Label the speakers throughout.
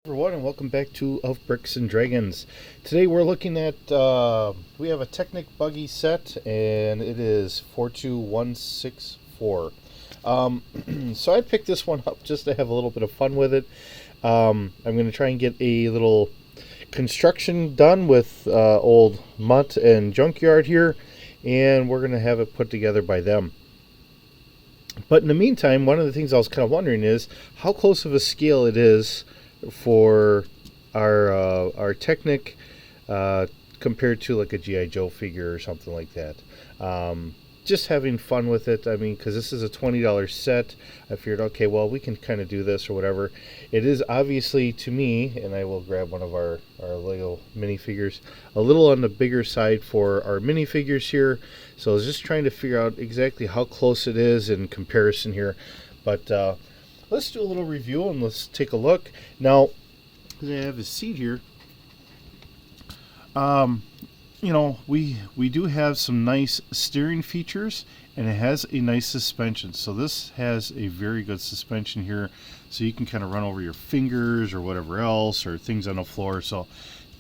Speaker 1: Everyone, and welcome back to Of Bricks and Dragons. Today we're looking at we have a Technic buggy set, and it is 42164. So I picked this one up just to have a little bit of fun with it. I'm going to try and get a little construction done with old Mutt and Junkyard here, and we're going to have it put together by them. But in the meantime, one of the things I was kind of wondering is how close of a scale it is for our Technic compared to like a GI Joe figure or something like that. Just having fun with it. I mean, because this is a $20 set, I figured, okay, well, we can kind of do this or whatever. It is obviously, to me, and I will grab one of our Lego minifigures, a little on the bigger side for our minifigures here. So I was just trying to figure out exactly how close it is in comparison here. But let's do a little review and let's take a look. Now, I have a seat here. You know, we do have some nice steering features, and it has a nice suspension. So this has a very good suspension here, so you can kind of run over your fingers or whatever else, or things on the floor. So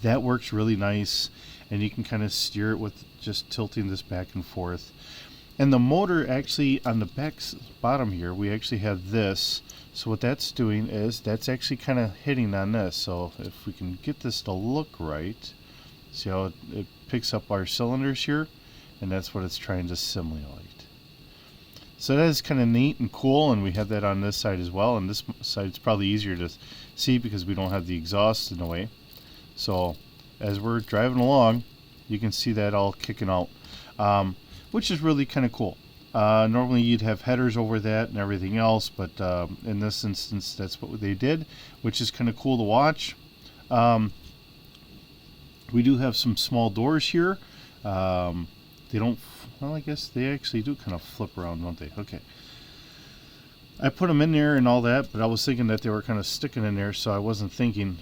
Speaker 1: that works really nice, and you can kind of steer it with just tilting this back and forth. And the motor actually on the bottom here, we actually have this. So what that's doing is that's actually kind of hitting on this. So if we can get this to look right, see how it picks up our cylinders here, and that's what it's trying to simulate. So that is kind of neat and cool, and we have that on this side as well. And this side it's probably easier to see because we don't have the exhaust in the way. So as we're driving along, you can see that all kicking out, which is really kind of cool. Normally you'd have headers over that and everything else, but in this instance that's what they did, which is kind of cool to watch. We do have some small doors here. They don't, well, I guess they actually do kind of flip around, don't they? Okay. I put them in there and all that, but I was thinking that they were kind of sticking in there, so I wasn't thinking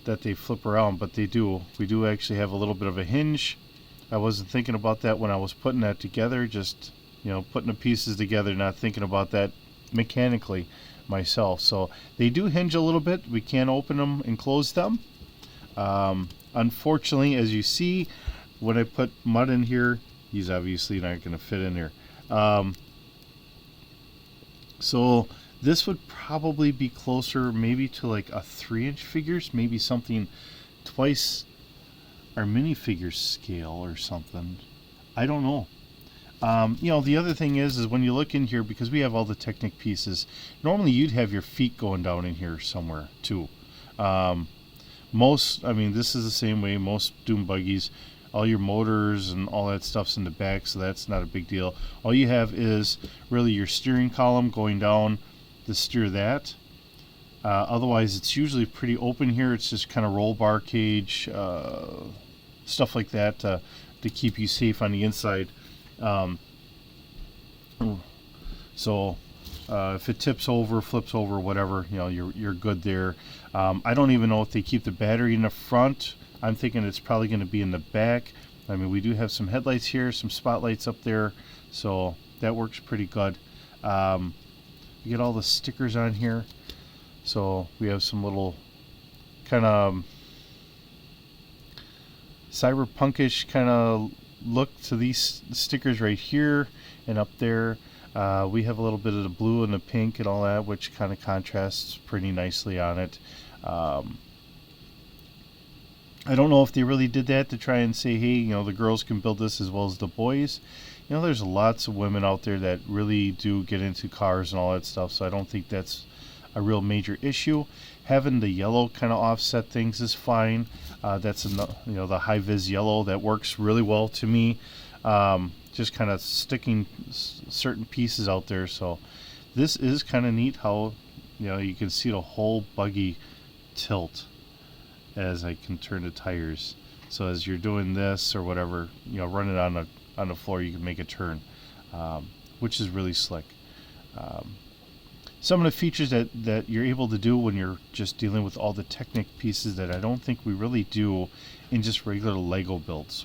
Speaker 1: that they flip around, but they do. We do actually have a little bit of a hinge. I wasn't thinking about that when I was putting that together, just, you know, putting the pieces together, not thinking about that mechanically myself. So they do hinge a little bit. We can open them and close them. Unfortunately, as you see, when I put Mud in here, he's obviously not going to fit in here. So this would probably be closer maybe to like a 3-inch figures, maybe something twice our minifigure scale or something. I don't know. You know, the other thing is when you look in here, because we have all the Technic pieces, normally you'd have your feet going down in here somewhere too. I mean, this is the same way, most Doom buggies, all your motors and all that stuff's in the back, so that's not a big deal. All you have is really your steering column going down to steer that. Otherwise, it's usually pretty open here. It's just kind of roll bar cage, stuff like that to keep you safe on the inside. So if it tips over, flips over, whatever, you know, you're good there. I don't even know if they keep the battery in the front. I'm thinking it's probably going to be in the back. I mean, we do have some headlights here, some spotlights up there, so that works pretty good. We get all the stickers on here. So we have some little kind of cyberpunkish kind of look to these stickers right here and up there. We have a little bit of the blue and the pink and all that, which kind of contrasts pretty nicely on it. I don't know if they really did that to try and say, hey, you know, the girls can build this as well as the boys. You know, there's lots of women out there that really do get into cars and all that stuff, so I don't think that's a real major issue. Having the yellow kind of offset things is fine. That's you know, the high vis yellow that works really well to me. Just kind of sticking certain pieces out there. So this is kind of neat how, you know, you can see the whole buggy tilt as I can turn the tires. So as you're doing this or whatever, you know, run it on the floor, you can make a turn, which is really slick. Some of the features that you're able to do when you're just dealing with all the Technic pieces that I don't think we really do in just regular Lego builds.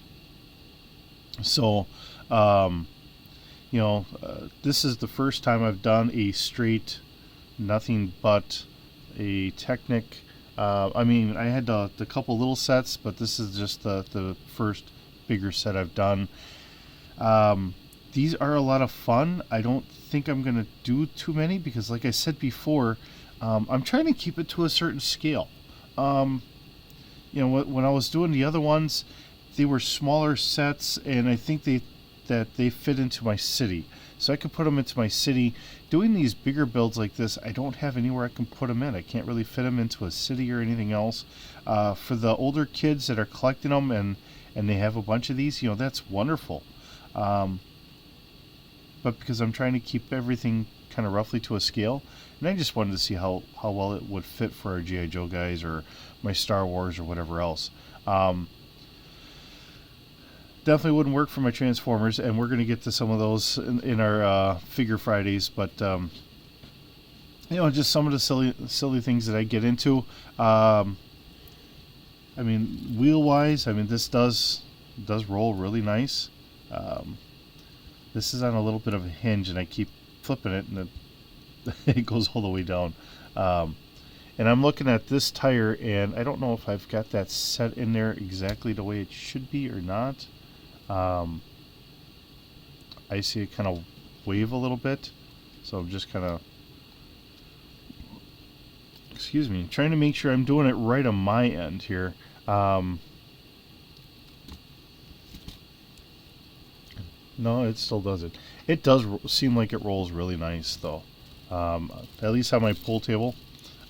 Speaker 1: So, you know, this is the first time I've done a straight, nothing but a Technic I mean, I had the couple little sets, but this is just the first bigger set I've done. These are a lot of fun. I don't think I'm going to do too many because, like I said before, I'm trying to keep it to a certain scale. Um, when I was doing the other ones, they were smaller sets, and I think they fit into my city, so I could put them into my city. Doing these bigger builds like this, I don't have anywhere I can put them in. I can't really fit them into a city or anything else. For the older kids that are collecting them and they have a bunch of these, that's wonderful. Um, but because I'm trying to keep everything kind of roughly to a scale, and I just wanted to see how well it would fit for our G.I. Joe guys or my Star Wars or whatever else. Definitely wouldn't work for my Transformers, and we're going to get to some of those in our Figure Fridays, but just some of the silly things that I get into. I mean, wheel-wise, I mean, this does roll really nice. This is on a little bit of a hinge, and I keep flipping it, and it goes all the way down. And I'm looking at this tire, and I don't know if I've got that set in there exactly the way it should be or not. I see it kind of wave a little bit, so I'm just kind of, excuse me, trying to make sure I'm doing it right on my end here. No, it still does it. It does seem like it rolls really nice, though. At least on my pool table.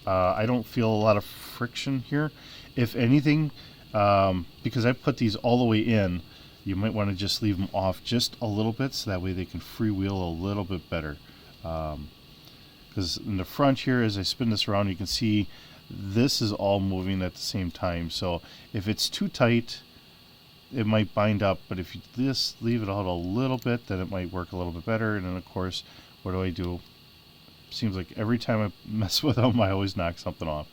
Speaker 1: I don't feel a lot of friction here. If anything, because I put these all the way in, you might want to just leave them off just a little bit so that way they can freewheel a little bit better. Because in the front here, as I spin this around, you can see this is all moving at the same time. So if it's too tight, it might bind up, but if you just leave it out a little bit, then it might work a little bit better. And then of course, what do? Seems like every time I mess with them, I always knock something off.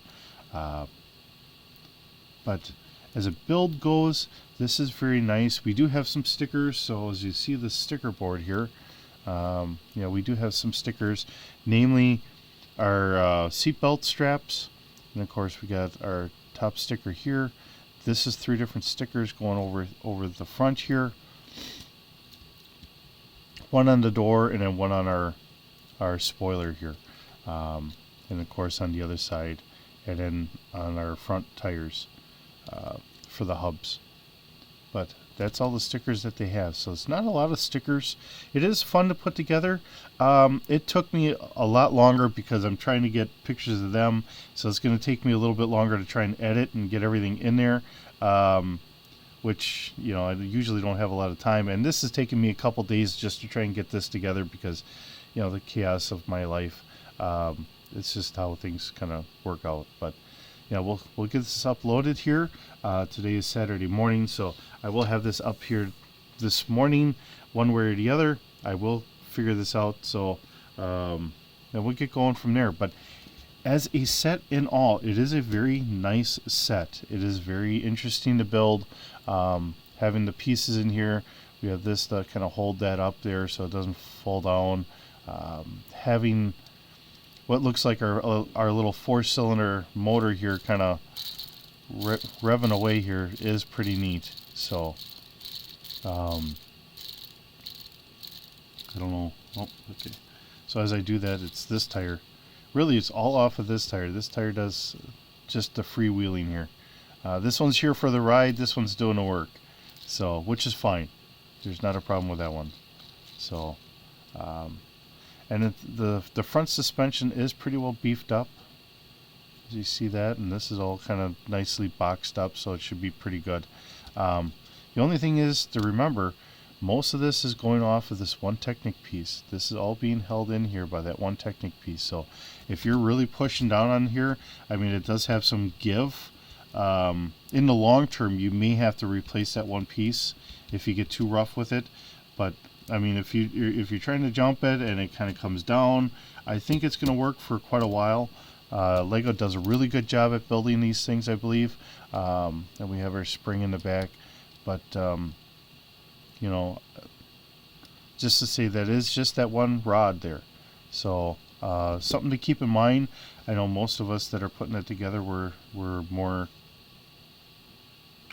Speaker 1: But as a build goes, this is very nice. We do have some stickers, so as you see the sticker board here, we do have some stickers, namely our seatbelt straps, and of course we got our top sticker here. This is 3 different stickers going over the front here. One on the door, and then one on our spoiler here, and of course on the other side, and then on our front tires for the hubs. But that's all the stickers that they have, so it's not a lot of stickers. It is fun to put together. It took me a lot longer because I'm trying to get pictures of them, so it's going to take me a little bit longer to try and edit and get everything in there, which I usually don't have a lot of time, and this has taken me a couple days just to try and get this together because the chaos of my life. It's just how things kind of work out. But we'll get this uploaded here. Today is Saturday morning, so I will have this up here this morning, one way or the other. I will figure this out, so then we'll get going from there. But as a set in all, it is a very nice set. It is very interesting to build. Having the pieces in here, we have this to kind of hold that up there so it doesn't fall down. Having what looks like our little 4-cylinder motor here kind of revving away here is pretty neat. So I don't know. Oh, okay. So as I do that, it's this tire. Really, it's all off of this tire. This tire does just the freewheeling here. This one's here for the ride. This one's doing the work. So, which is fine. There's not a problem with that one. So, and the front suspension is pretty well beefed up. As you see that, and this is all kind of nicely boxed up, so it should be pretty good. The only thing is to remember, most of this is going off of this one Technic piece. This is all being held in here by that one Technic piece. So if you're really pushing down on here, I mean, it does have some give. In the long term, you may have to replace that one piece if you get too rough with it. But I mean, if you're trying to jump it and it kind of comes down, I think it's going to work for quite a while. Lego does a really good job at building these things, I believe. And we have our spring in the back, but just to say that is just that one rod there. So something to keep in mind. I know most of us that are putting it together were more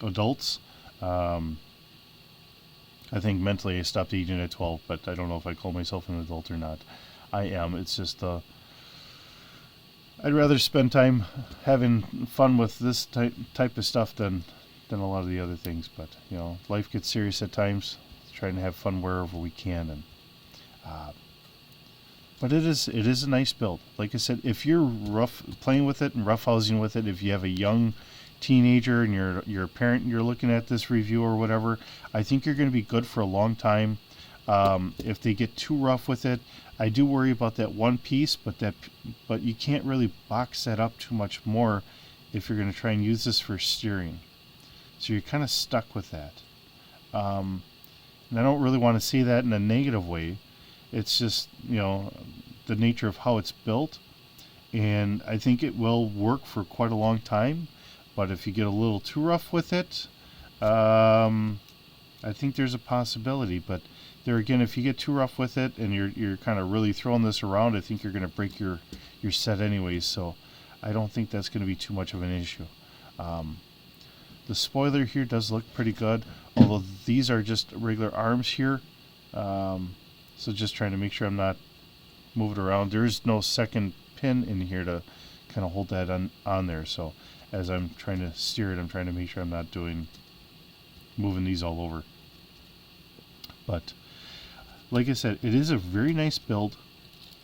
Speaker 1: adults. I think mentally I stopped eating at 12, but I don't know if I call myself an adult or not. I am. It's just I'd rather spend time having fun with this type of stuff than a lot of the other things. But you know, life gets serious at times. Trying to have fun wherever we can, and but it is a nice build. Like I said, if you're playing with it and roughhousing with it, if you have a young teenager and you're a parent and you're looking at this review or whatever, I think you're going to be good for a long time. If they get too rough with it, I do worry about that one piece, but you can't really box that up too much more if you're going to try and use this for steering. So you're kind of stuck with that. And I don't really want to see that in a negative way. It's just, you know, the nature of how it's built, and I think it will work for quite a long time. But if you get a little too rough with it, I think there's a possibility. But there again, if you get too rough with it and you're kind of really throwing this around, I think you're going to break your set anyways. So I don't think that's going to be too much of an issue. The spoiler here does look pretty good, although these are just regular arms here. So just trying to make sure I'm not moving around. There is no second pin in here to kind of hold that on there. So as I'm trying to steer it, I'm trying to make sure I'm not moving these all over. But like I said, it is a very nice build,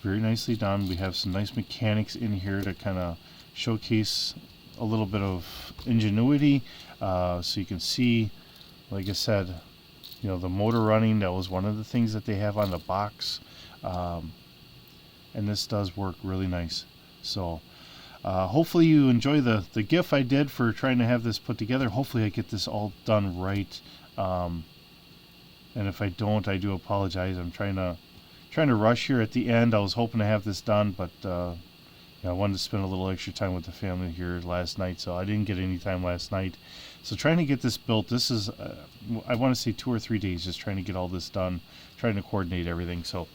Speaker 1: very nicely done. We have some nice mechanics in here to kind of showcase a little bit of ingenuity. So you can see, like I said, you know, the motor running. That was one of the things that they have on the box, and this does work really nice. So hopefully you enjoy the GIF I did for trying to have this put together. Hopefully I get this all done right, and if I don't, I do apologize. I'm trying to rush here at the end. I was hoping to have this done, but I wanted to spend a little extra time with the family here last night, so I didn't get any time last night. So trying to get this built, this is, I want to say 2 or 3 days, just trying to get all this done, trying to coordinate everything. So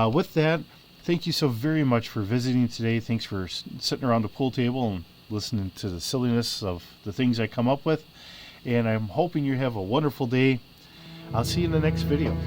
Speaker 1: with that, thank you so very much for visiting today. Thanks for sitting around the pool table and listening to the silliness of the things I come up with. And I'm hoping you have a wonderful day. I'll see you in the next video.